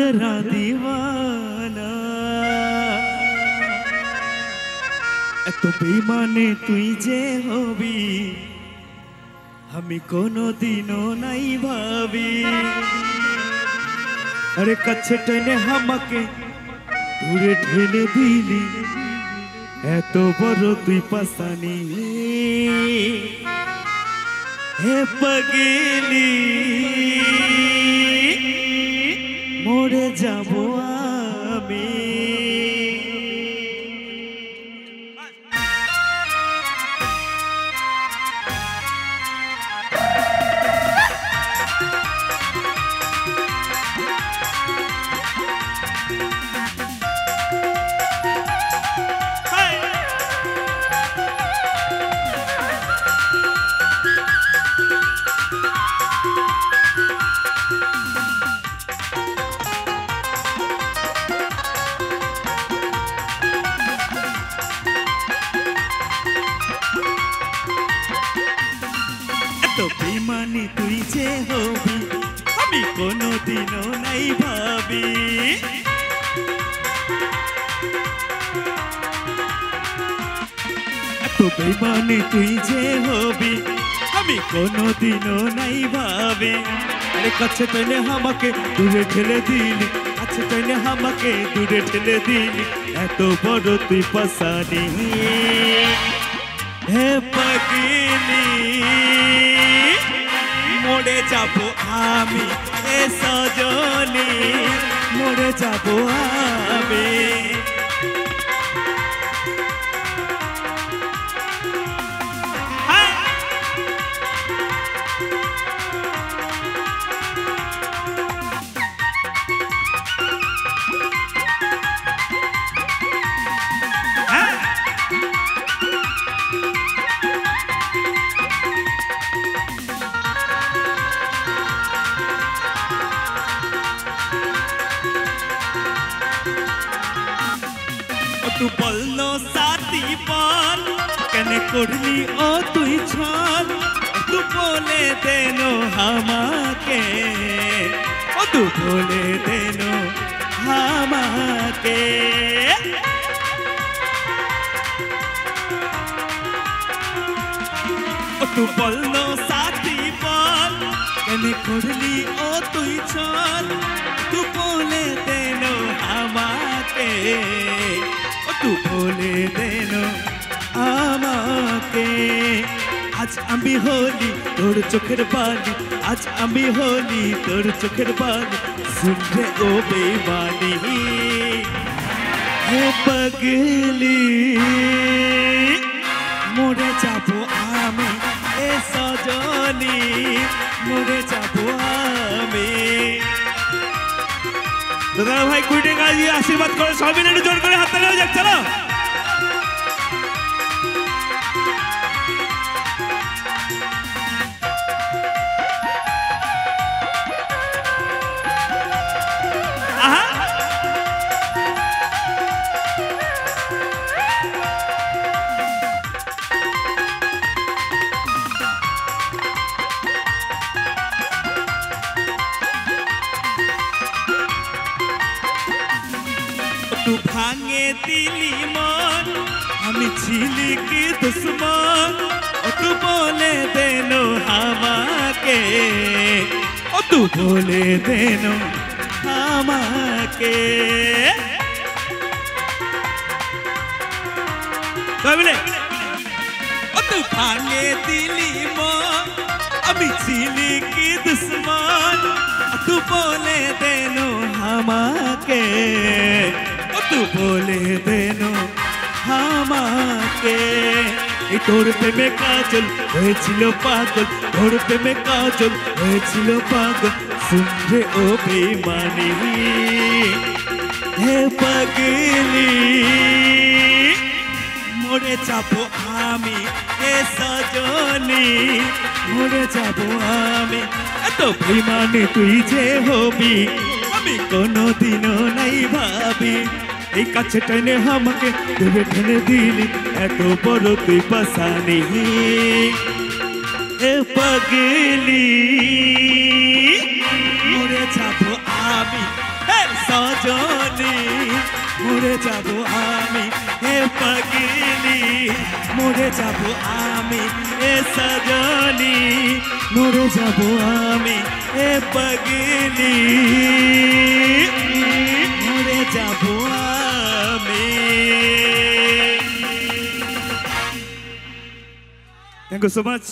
तेरा दीवाना এত বেমানে তুই যে হবি আমি কোনোদিনও নাই ভাবি আরে কাছে টেনে আমাকে দূরে ঠেলে দিলি এত বড় তুই পাসানি হে পাগলি মরে যাব আমি বেমানি তুই যে হবি আমি কোনোদিনও নাই ভাবি এত বেমানি তুই যে হবি আমি কোনোদিনও নাই ভাবি আরে কাছে টেনে আমাকে দূরে ঠেলে দিলি কাছে টেনে আমাকে দূরে ঠেলে দিলি এত বড় তুই পাসানি হে পাগলি মরে যাব আমি এ সজনী মরে যাব আমি तू बोलनो साथी पान कने करली ओ तुई छान तू बोले देनो हमाके ओ तू बोले देनो हमाके ओ तू बोलनो साथी पान कने करली ओ तुई छान तू बोले देनो हमाके तू बोले देनो আমাকে আজ আমি হলি তোর চোখের বালি আজ আমি হলি তোর চোখের বালি শুনরে ও বেমানি হে পাগলি মরে যাব আমি এ সজনী মরে যাব আমি দাদা ভাই কুইটে গাজি আশীর্বাদ করে সবাই মিলে জোর করে হাত তালি যাক চলো तू भांगे दिली मन हमें छिली की दुश्मन तू बोले देनो हमाके तू बोले देनो हमाके तू भांगे दिली मन हमें छिली की दुश्मन तू बोले देनो हमाके तू बोले देनो हमाके তোর প্রেমে কাজল হয়েছিল পাগল তোর প্রেমে কাজল হয়েছিল পাগল শুনরে ও বেমানি হে পাগলি মরে যাব আমি এ সজনী মরে যাব আমি এত বেমানি তুই যে হবি আমি কোনোদিনও নাই ভাবি এই কাছে টেনে আমাকে দূরে ঠেলে দিলি এত বড় তুই পাসানি এ পাগলি মরে যাব আমি সজনী মরে যাব আমি হে পাগলি মরে যাব আমি এ সজনী মরে যাব আমি এ পাগলি মরে যাব আমি Thank you so much.